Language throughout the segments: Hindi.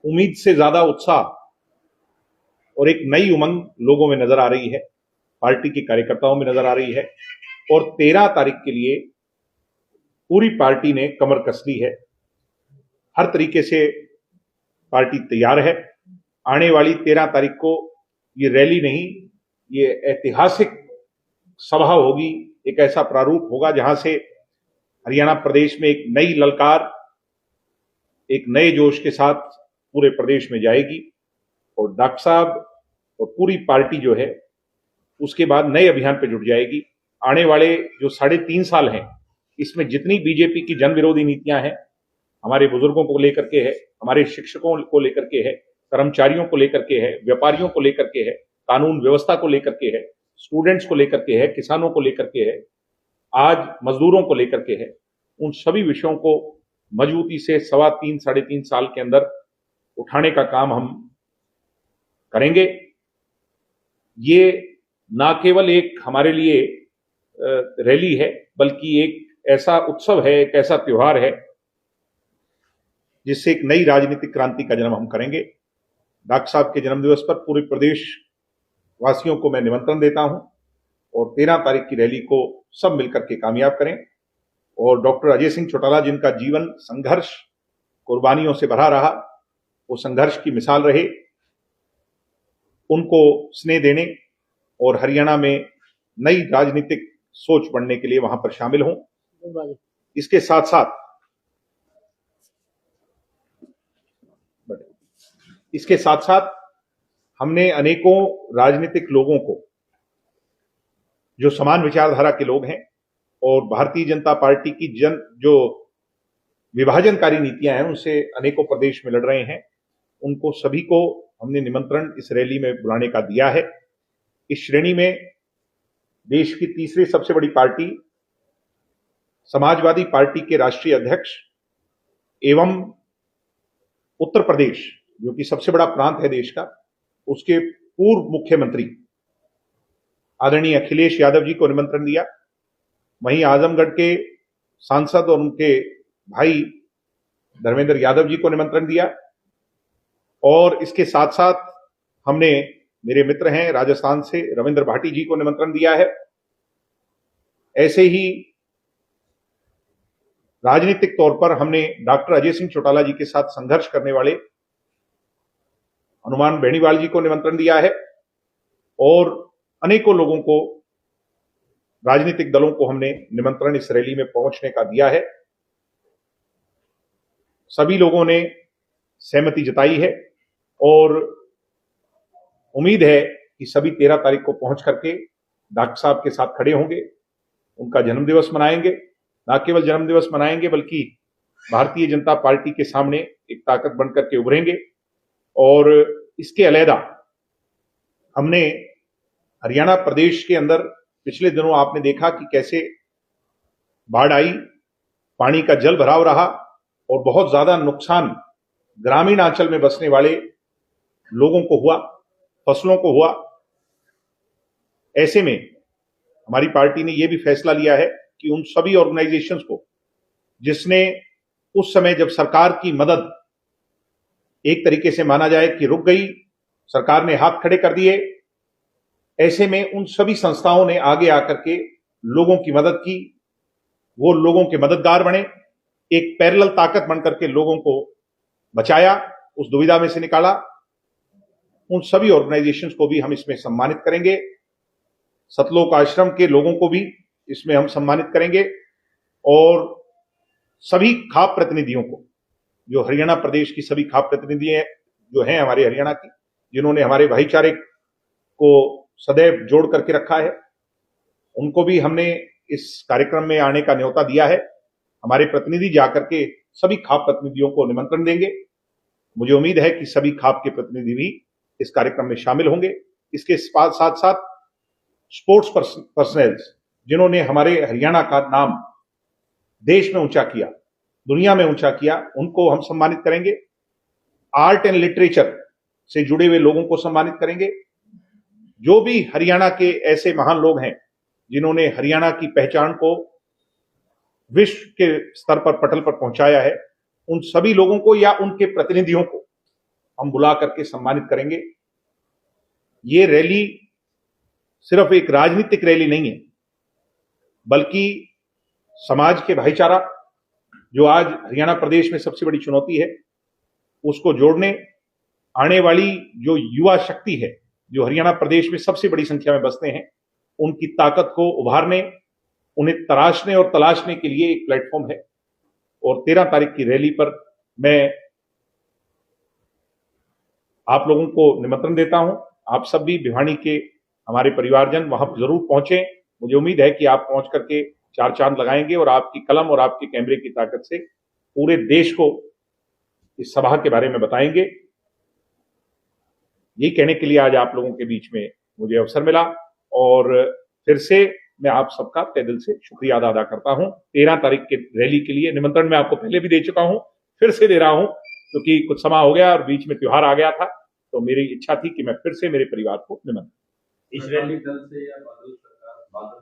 उम्मीद से ज्यादा उत्साह और एक नई उमंग लोगों में नजर आ रही है, पार्टी के कार्यकर्ताओं में नजर आ रही है। और 13 तारीख के लिए पूरी पार्टी ने कमर कस ली है। हर तरीके से पार्टी तैयार है। आने वाली 13 तारीख को ये रैली नहीं, ये ऐतिहासिक सभा होगी। एक ऐसा प्रारूप होगा जहां से हरियाणा प्रदेश में एक नई ललकार, एक नए जोश के साथ पूरे प्रदेश में जाएगी। और डॉक्टर साहब और पूरी पार्टी जो है उसके बाद नए अभियान पर जुट जाएगी। आने वाले जो 3.5 साल हैं, इसमें जितनी बीजेपी की जन विरोधी नीतियां हैं, हमारे बुजुर्गों को लेकर के है, हमारे शिक्षकों को लेकर के है, कर्मचारियों को लेकर के है, व्यापारियों को लेकर के है, कानून व्यवस्था को लेकर के है, स्टूडेंट्स को लेकर के है, किसानों को लेकर के है, आज मजदूरों को लेकर के है, उन सभी विषयों को मजबूती से 3.5 साल के अंदर उठाने का काम हम करेंगे। ये ना केवल एक हमारे लिए रैली है, बल्कि एक ऐसा उत्सव है, एक ऐसा त्योहार है जिससे एक नई राजनीतिक क्रांति का जन्म हम करेंगे। डॉक्टर साहब के जन्मदिवस पर पूरे प्रदेश वासियों को मैं निमंत्रण देता हूं और 13 तारीख की रैली को सब मिलकर के कामयाब करें। और डॉक्टर अजय सिंह चौटाला, जिनका जीवन संघर्ष कुर्बानियों से भरा रहा, वो संघर्ष की मिसाल रहे, उनको स्नेह देने और हरियाणा में नई राजनीतिक सोच बढ़ने के लिए वहां पर शामिल हों। इसके साथ साथ हमने अनेकों राजनीतिक लोगों को, जो समान विचारधारा के लोग हैं और भारतीय जनता पार्टी की जो विभाजनकारी नीतियां हैं उनसे अनेकों प्रदेश में लड़ रहे हैं, उनको सभी को हमने निमंत्रण इस रैली में बुलाने का दिया है। इस श्रेणी में देश की तीसरी सबसे बड़ी पार्टी समाजवादी पार्टी के राष्ट्रीय अध्यक्ष एवं उत्तर प्रदेश, जो कि सबसे बड़ा प्रांत है देश का, उसके पूर्व मुख्यमंत्री आदरणीय अखिलेश यादव जी को निमंत्रण दिया। वहीं आजमगढ़ के सांसद और उनके भाई धर्मेंद्र यादव जी को निमंत्रण दिया। और इसके साथ साथ हमने, मेरे मित्र हैं राजस्थान से, रविंद्र भाटी जी को निमंत्रण दिया है। ऐसे ही राजनीतिक तौर पर हमने डॉक्टर अजय सिंह चौटाला जी के साथ संघर्ष करने वाले हनुमान बेनीवाल जी को निमंत्रण दिया है और अनेकों लोगों को, राजनीतिक दलों को हमने निमंत्रण इस रैली में पहुंचने का दिया है। सभी लोगों ने सहमति जताई है और उम्मीद है कि सभी 13 तारीख को पहुंच करके डॉक्टर साहब के साथ खड़े होंगे, उनका जन्मदिवस मनाएंगे। न केवल जन्मदिवस मनाएंगे बल्कि भारतीय जनता पार्टी के सामने एक ताकत बनकर के उभरेंगे। और इसके अलहदा हमने हरियाणा प्रदेश के अंदर पिछले दिनों आपने देखा कि कैसे बाढ़ आई, पानी का जल भराव रहा और बहुत ज्यादा नुकसान ग्रामीण अंचल में बसने वाले लोगों को हुआ, फसलों को हुआ। ऐसे में हमारी पार्टी ने यह भी फैसला लिया है कि उन सभी ऑर्गेनाइजेशंस को, जिसने उस समय जब सरकार की मदद एक तरीके से माना जाए कि रुक गई, सरकार ने हाथ खड़े कर दिए, ऐसे में उन सभी संस्थाओं ने आगे आकर के लोगों की मदद की, वो लोगों के मददगार बने, एक पैरेलल ताकत बनकर के लोगों को बचाया, उस दुविधा में से निकाला। उन सभी ऑर्गेनाइजेशंस को भी हम इसमें सम्मानित करेंगे। सतलोक आश्रम के लोगों को भी इसमें हम सम्मानित करेंगे और सभी खाप प्रतिनिधियों को, जो हरियाणा प्रदेश की सभी खाप प्रतिनिधि जो हैं हमारे हरियाणा की, जिन्होंने हमारे भाईचारे को सदैव जोड़ करके रखा है, उनको भी हमने इस कार्यक्रम में आने का न्योता दिया है। हमारे प्रतिनिधि जाकर के सभी खाप प्रतिनिधियों को निमंत्रण देंगे। मुझे उम्मीद है कि सभी खाप के प्रतिनिधि भी इस कार्यक्रम में शामिल होंगे। इसके साथ साथ स्पोर्ट्स पर्सनल्स, जिन्होंने हमारे हरियाणा का नाम देश में ऊंचा किया, दुनिया में ऊंचा किया, उनको हम सम्मानित करेंगे। आर्ट एंड लिटरेचर से जुड़े हुए लोगों को सम्मानित करेंगे। जो भी हरियाणा के ऐसे महान लोग हैं जिन्होंने हरियाणा की पहचान को विश्व के स्तर पर, पटल पर पहुंचाया है, उन सभी लोगों को या उनके प्रतिनिधियों को हम बुला करके सम्मानित करेंगे। ये रैली सिर्फ एक राजनीतिक रैली नहीं है, बल्कि समाज के भाईचारा, जो आज हरियाणा प्रदेश में सबसे बड़ी चुनौती है, उसको जोड़ने, आने वाली जो युवा शक्ति है, जो हरियाणा प्रदेश में सबसे बड़ी संख्या में बसते हैं, उनकी ताकत को उभारने, उन्हें तराशने और तलाशने के लिए एक प्लेटफॉर्म है। और 13 तारीख की रैली पर मैं आप लोगों को निमंत्रण देता हूं। आप सब भी भिवानी के हमारे परिवारजन वहां जरूर पहुंचे। मुझे उम्मीद है कि आप पहुंच करके 4 चांद लगाएंगे और आपकी कलम और आपके कैमरे की ताकत से पूरे देश को इस सभा के बारे में बताएंगे। यही कहने के लिए आज आप लोगों के बीच में मुझे अवसर मिला और फिर से मैं आप सबका तहे दिल से शुक्रिया अदा करता हूं। 13 तारीख के रैली के लिए निमंत्रण मैं आपको पहले भी दे चुका हूं, फिर से दे रहा हूं, क्योंकि कुछ समय हो गया और बीच में त्योहार आ गया था, तो मेरी इच्छा थी कि मैं फिर से मेरे परिवार को निमंत्रण। इस रैली दल से या बादल सरकार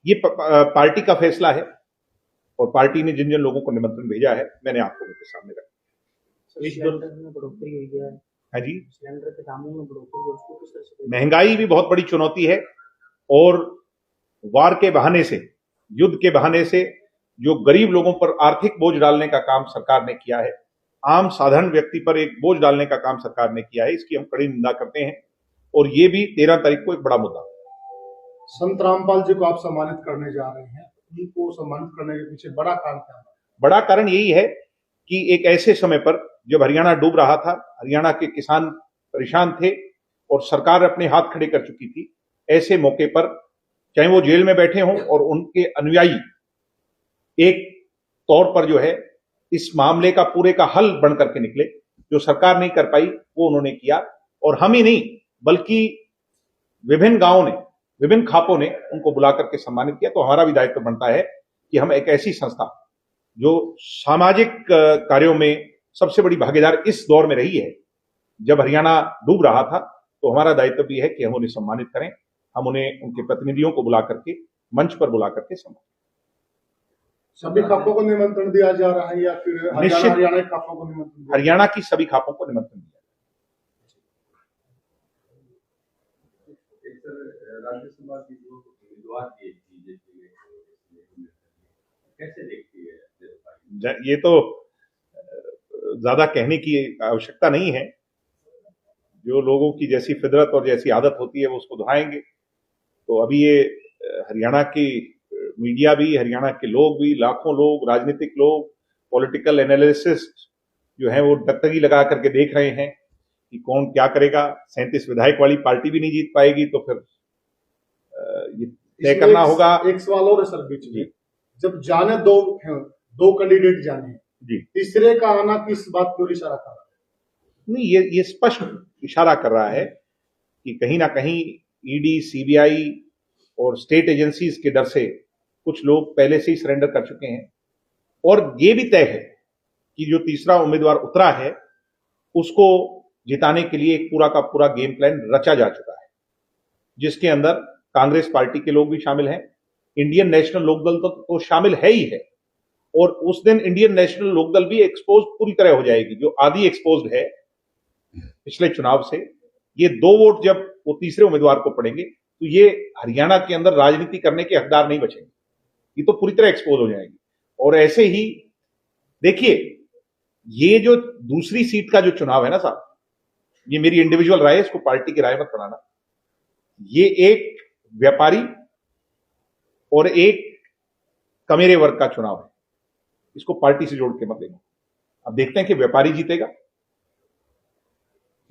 ये पार्टी का फैसला है और पार्टी ने जिन जिन लोगों को निमंत्रण भेजा है मैंने आप लोगों के सामने रखा। सिलेंडर में बढ़ोतरी हुई है। हाँ जी, सिलेंडर के दामों में बढ़ोतरी है, उसको किस तरह से? महंगाई भी बहुत बड़ी चुनौती है और वार के बहाने से, युद्ध के बहाने से जो गरीब लोगों पर आर्थिक बोझ डालने का काम सरकार ने किया है, आम साधारण व्यक्ति पर एक बोझ डालने का काम सरकार ने किया है, इसकी हम कड़ी निंदा करते हैं। और ये भी 13 तारीख को एक बड़ा मुद्दा है। संत रामपाल जी को आप सम्मानित करने जा रहे हैं, उनको सम्मानित करने के पीछे बड़ा कारण क्या है? बड़ा कारण यही है कि एक ऐसे समय पर जब हरियाणा डूब रहा था, हरियाणा के किसान परेशान थे और सरकार अपने हाथ खड़े कर चुकी थी, ऐसे मौके पर चाहे वो जेल में बैठे हों और उनके अनुयायी एक तौर पर जो है इस मामले का पूरे का हल बन करके निकले। जो सरकार नहीं कर पाई वो उन्होंने किया और हम ही नहीं बल्कि विभिन्न गांवों ने, विभिन्न खापों ने उनको बुला करके सम्मानित किया। तो हमारा भी दायित्व बनता है कि हम एक ऐसी संस्था जो सामाजिक कार्यों में सबसे बड़ी भागीदार इस दौर में रही है, जब हरियाणा डूब रहा था, तो हमारा दायित्व भी है कि हम उन्हें सम्मानित करें। हम उन्हें उनके प्रतिनिधियों को बुला करके मंच पर बुला करके सम्मानित। सभी खापों को निमंत्रण दिया जा रहा है या फिर निश्चित हरियाणा के खापों को निमंत्रण? हरियाणा की सभी खापों को निमंत्रण दिया। राज्यसभा की जो उम्मीदवार की कैसे देखती है? ये तो ज्यादा कहने की आवश्यकता नहीं है। जो लोगों की जैसी फितरत और जैसी आदत होती है वो उसको दोहराएंगे। तो अभी ये हरियाणा की मीडिया भी, हरियाणा के लोग भी, लाखों लोग, राजनीतिक लोग, पॉलिटिकल एनालिसिस्ट जो हैं वो डगडगी लगा करके देख रहे हैं कि कौन क्या करेगा। 37 विधायक वाली पार्टी भी नहीं जीत पाएगी, तो फिर ये तय करना होगा। एक सवाल और है सर बीच में, जब जाने दो कैंडिडेट जाने हैं जी, तीसरे का आना किस बात को इशारा कर रहा है? नहीं, ये स्पष्ट इशारा कर रहा है कि कहीं ना कहीं ईडी, सीबीआई और स्टेट एजेंसीज के डर से कुछ लोग पहले से ही सरेंडर कर चुके हैं। और ये भी तय है कि जो तीसरा उम्मीदवार उतरा है उसको जिताने के लिए एक पूरा का पूरा गेम प्लान रचा जा चुका है, जिसके अंदर कांग्रेस पार्टी के लोग भी शामिल हैं, इंडियन नेशनल लोकदल तो शामिल है ही है। और उस दिन इंडियन नेशनल लोकदल भी एक्सपोज पूरी तरह हो जाएगी, जो आधी एक्सपोज्ड है पिछले चुनाव से। ये 2 वोट जब वो तीसरे उम्मीदवार को पड़ेंगे तो ये हरियाणा के अंदर राजनीति करने के हकदार नहीं बचेंगे, ये तो पूरी तरह एक्सपोज हो जाएंगी। और ऐसे ही देखिए, ये जो दूसरी सीट का जो चुनाव है ना साहब, ये मेरी इंडिविजुअल राय है, इसको पार्टी की राय मत बनाना। ये एक व्यापारी और एक कमेरे वर्ग का चुनाव है, इसको पार्टी से जोड़ के मत लेना। अब देखते हैं कि व्यापारी जीतेगा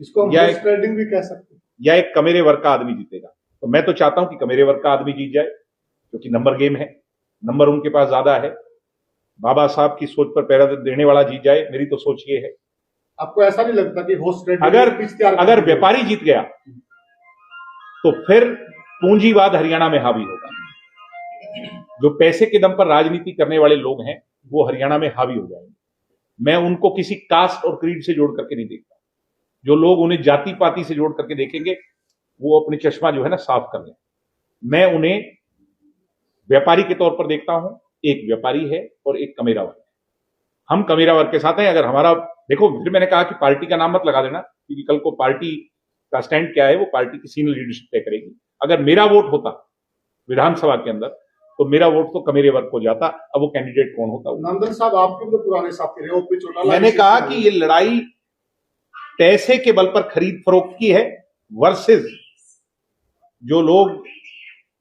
इसको हम हॉर्स ट्रेडिंग भी कह सकते हैं, या एक कमेरे वर्ग का आदमी जीतेगा। तो मैं तो चाहता हूं कि कमेरे वर्ग का आदमी जीत जाए, क्योंकि नंबर गेम है, नंबर उनके पास ज्यादा है। बाबा साहब की सोच पर पैरा देने वाला जीत जाए, मेरी तो सोच ये है। आपको ऐसा नहीं लगता कि हॉर्स ट्रेडिंग अगर व्यापारी जीत गया तो फिर पूंजीवाद हरियाणा में हावी होगा। जो पैसे के दम पर राजनीति करने वाले लोग हैं वो हरियाणा में हावी हो जाएंगे। मैं उनको किसी कास्ट और क्रीड से जोड़ करके नहीं देखता। जो लोग उन्हें जाति पाति से जोड़ करके देखेंगे वो अपने चश्मा जो है ना साफ कर लें। मैं उन्हें व्यापारी के तौर पर देखता हूं, एक व्यापारी है और एक कमेरा वाला है। हम कमेरा वर्ग के साथ हैं। अगर हमारा देखो, फिर मैंने कहा कि पार्टी का नाम मत लगा देना, क्योंकि कल को पार्टी का स्टैंड क्या है वो पार्टी की सीनियर लीडरशिप तय करेगी। अगर मेरा वोट होता विधानसभा के अंदर तो मेरा वोट तो कमेरे वर्ग को जाता। अब वो कैंडिडेट कौन होता वो। नंदन साहब, आपके तो पुराने साथी रहे, ओपी चौटाला। मैंने कहा कि ये लड़ाई पैसे के बल पर खरीद फरोख्त की है वर्सेस जो लोग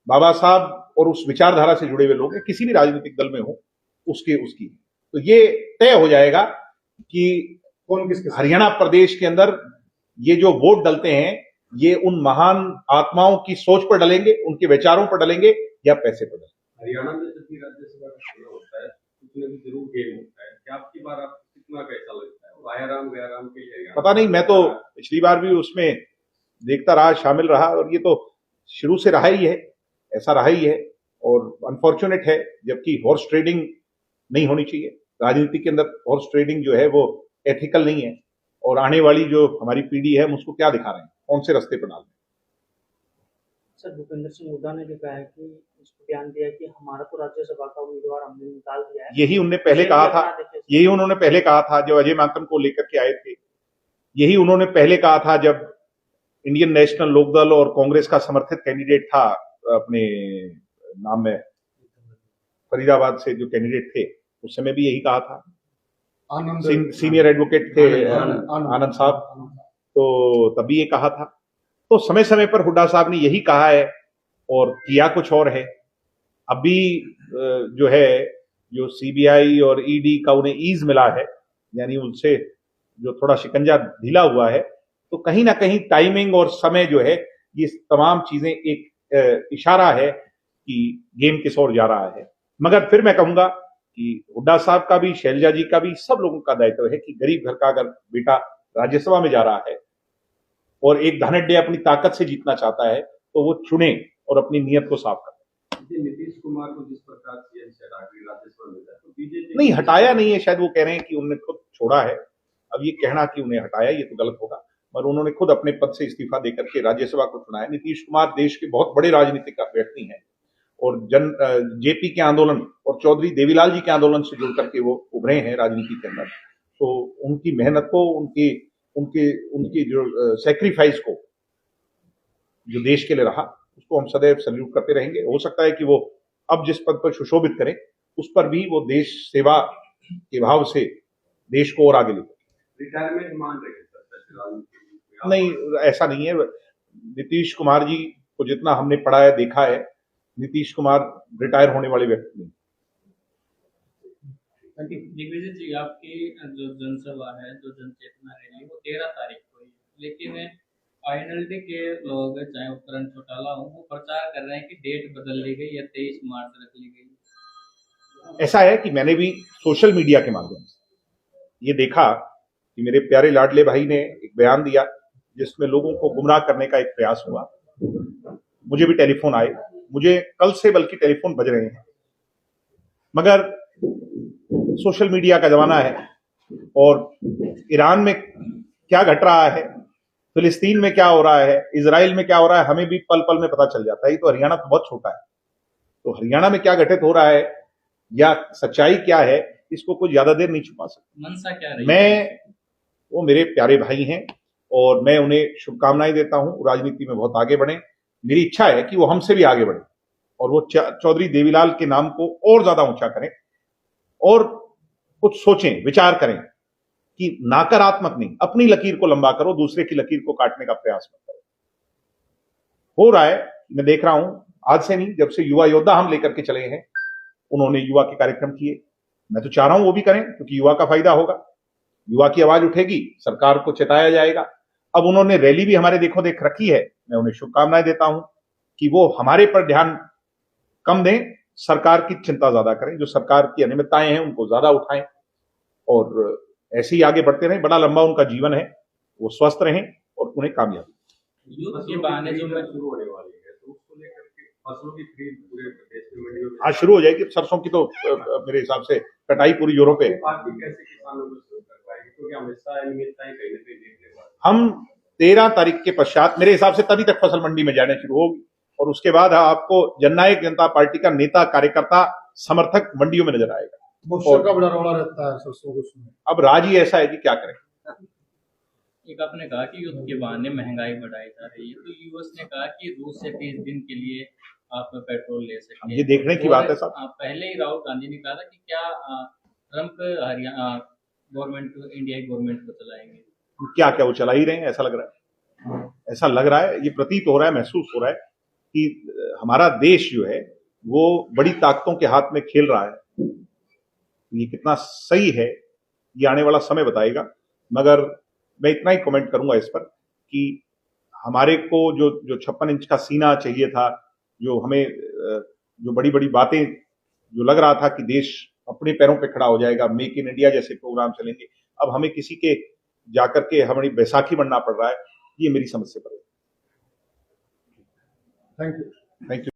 बाबा साहब और उस विचारधारा से जुड़े हुए लोग हैं, किसी भी राजनीतिक दल में हो उसकी। तो ये तय हो जाएगा कि कौन किसके साथ। हरियाणा प्रदेश के अंदर ये जो वोट डलते हैं ये उन महान आत्माओं की सोच पर डलेंगे, उनके विचारों पर डलेंगे या पैसे पर डलेंगे। हरियाणा में जब भी राज्यसभा का चुनाव होता है उसमें भी जरूर गेम होता है, क्या आपकी बार आप कितना कैसा लगता है आयाराम गयाराम के लिए? पता नहीं, मैं तो पिछली बार भी उसमें देखता रहा, शामिल रहा, और ये तो शुरू से रहा ही है, ऐसा रहा ही है। और अनफॉर्चुनेट है, जबकि हॉर्स ट्रेडिंग नहीं होनी चाहिए राजनीति के अंदर। हॉर्स ट्रेडिंग जो है वो एथिकल नहीं है, और आने वाली जो हमारी पीढ़ी है हम उसको क्या दिखा रहे हैं, कौन से रास्ते पर डाल रहे हैं। सर, भूपेंद्र सिंह हुड्डा ने भी कहा है कि उसको बयान दिया कि हमारा तो राज्यसभा का उम्मीदवार हमने निकाल दिया है। यही उन्होंने पहले कहा था, यही उन्होंने पहले कहा था जब अजय माकन को लेकर के आए थे। यही उन्होंने पहले कहा था जब इंडियन नेशनल लोकदल और कांग्रेस का समर्थित कैंडिडेट था, अपने नाम में फरीदाबाद से जो कैंडिडेट थे, उस समय भी यही कहा था। सीनियर एडवोकेट थे आनंद साहब, तो तभी ये कहा था। तो समय समय पर हुड्डा साहब ने यही कहा है और किया कुछ और है। अभी जो है, जो सीबीआई और ईडी का उन्हें ईज मिला है, यानी उनसे जो थोड़ा शिकंजा ढीला हुआ है, तो कहीं ना कहीं टाइमिंग और समय जो है, ये तमाम चीजें एक इशारा है कि गेम किस ओर जा रहा है। मगर फिर मैं कहूंगा कि हुड्डा साहब का भी, शैलजा जी का भी, सब लोगों का दायित्व है कि गरीब घर का अगर बेटा राज्यसभा में जा रहा है और एक धनाढ्य अपनी ताकत से जीतना चाहता है तो वो चुने और अपनी नीयत को साफ करे। नीतीश कुमार को जिस प्रकार से राज्यसभा में तो बीजेपी नहीं, हटाया नहीं है, शायद वो कह रहे हैं कि उन्होंने खुद छोड़ा है। अब ये कहना कि उन्हें हटाया, ये तो गलत होगा, पर उन्होंने खुद अपने पद से इस्तीफा देकर के राज्यसभा को चुना है। नीतीश कुमार देश के बहुत बड़े राजनीतिक व्यक्ति हैं और जेपी के आंदोलन और चौधरी देवीलाल जी के आंदोलन से जुड़ करके वो उभरे हैं राजनीति के अंदर। तो उनकी मेहनत को, उनकी जो सेक्रीफाइस को, जो देश के लिए रहा, उसको हम सदैव सल्यूट करते रहेंगे। हो सकता है कि वो अब जिस पद पर सुशोभित करें उस पर भी वो देश सेवा के भाव से देश को और आगे ले। रिटायरमेंट मान रहे हैं? नहीं, ऐसा नहीं है। नीतीश कुमार जी को जितना हमने पढ़ा है, देखा है, नीतीश कुमार रिटायर होने वाले व्यक्ति नहीं। दिग्विजय जी, आपकी जो जनसभा है, जो जनचेतना रैली, वो 13 तारीख को ही, लेकिन आईएनएलडी के लोग, चाहे उपकरण चौटाला हो, वो प्रचार कर रहे हैं कि डेट बदल ली गई या 23 मार्च रख ली गई। ऐसा है कि मैंने भी सोशल मीडिया के माध्यम से ये देखा कि मेरे प्यारे लाडले भाई ने एक बयान दिया जिसमें लोगों को गुमराह करने का एक प्रयास हुआ। मुझे भी टेलीफोन आए, मुझे कल से बल्कि टेलीफोन बज रहे हैं, मगर सोशल मीडिया का जमाना है और ईरान में क्या घट रहा है, फिलिस्तीन में क्या हो रहा है, इजराइल में क्या हो रहा है, हमें भी पल पल में पता चल जाता है। ये तो हरियाणा तो बहुत छोटा है, तो हरियाणा में क्या घटित हो रहा है या सच्चाई क्या है, इसको कुछ ज्यादा देर नहीं छुपा सकता। मनसा क्या रही? वो मेरे प्यारे भाई हैं और मैं उन्हें शुभकामनाएं देता हूं, राजनीति में बहुत आगे बढ़े। मेरी इच्छा है कि वो हमसे भी आगे बढ़े और वो चौधरी देवीलाल के नाम को और ज्यादा ऊंचा करें और कुछ सोचें, विचार करें कि नकारात्मक नहीं, अपनी लकीर को लंबा करो, दूसरे की लकीर को काटने का प्रयास मत करो। हो रहा है, मैं देख रहा हूं, आज से नहीं, जब से युवा योद्धा हम लेकर के चले हैं, उन्होंने युवा के कार्यक्रम किए। मैं तो चाह रहा हूं वो भी करें, क्योंकि युवा का फायदा होगा, युवा की आवाज उठेगी, सरकार को चेताया जाएगा। अब उन्होंने रैली भी हमारे देखो देख रखी है, मैं उन्हें शुभकामनाएं देता हूं कि वो हमारे पर ध्यान कम दें, सरकार की चिंता ज्यादा करें, जो सरकार की अनियमितताएं हैं उनको ज्यादा उठाएं और ऐसे ही आगे बढ़ते रहें। बड़ा लंबा उनका जीवन है, वो स्वस्थ रहें और उन्हें कामयाबी। युद्ध के बहाने जो शुरू होने वाली है, तो उसको लेकर के फसलों की खरीद पूरे प्रदेश में मंडियों में आज शुरू हो जाएगी। सरसों की तो मेरे हिसाब से कटाई पूरी जोरों पे है। पार्टी कैसे किसानों को शुरू कर पाएगी, क्योंकि हमेशा अनियमितताएं कहीं ना कहीं देखने वाली। हम 13 तारीख के पश्चात मेरे हिसाब से तभी तक फसल मंडी में जाने शुरू होगी और उसके बाद आपको जननायक जनता पार्टी का नेता, कार्यकर्ता, समर्थक मंडियों में नजर आएगा। भविष्य का बड़ा रौला रहता है सरसों को उसमें। अब राज ही ऐसा है कि क्या करें। एक आपने कहा कि युद्ध के बहाने महंगाई बढ़ाई जा रही है, तो यूएस ने कहा कि रूस से 30 दिन के लिए आप पेट्रोल ले सकते हैं। ये देखने की और बात है साहब। पहले ही राहुल गांधी ने कहा था कि क्या ट्रंप हरियाणा गवर्नमेंट इंडिया की गवर्नमेंट को चलाएंगे। क्या क्या वो चला ही रहे हैं, ऐसा लग रहा है। ऐसा लग रहा है, ये प्रतीत हो रहा है, महसूस हो रहा है कि हमारा देश जो है वो बड़ी ताकतों के हाथ में खेल रहा है। ये कितना सही है ये आने वाला समय बताएगा, मगर मैं इतना ही कमेंट करूंगा इस पर कि हमारे को जो 56 इंच का सीना चाहिए था, जो हमें जो बड़ी बड़ी बातें जो लग रहा था कि देश अपने पैरों पे खड़ा हो जाएगा, मेक इन इंडिया जैसे प्रोग्राम चलेंगे, अब हमें किसी के जाकर के हमारी बैसाखी बनना पड़ रहा है। ये मेरी समझ से परे। Thank you. Thank you.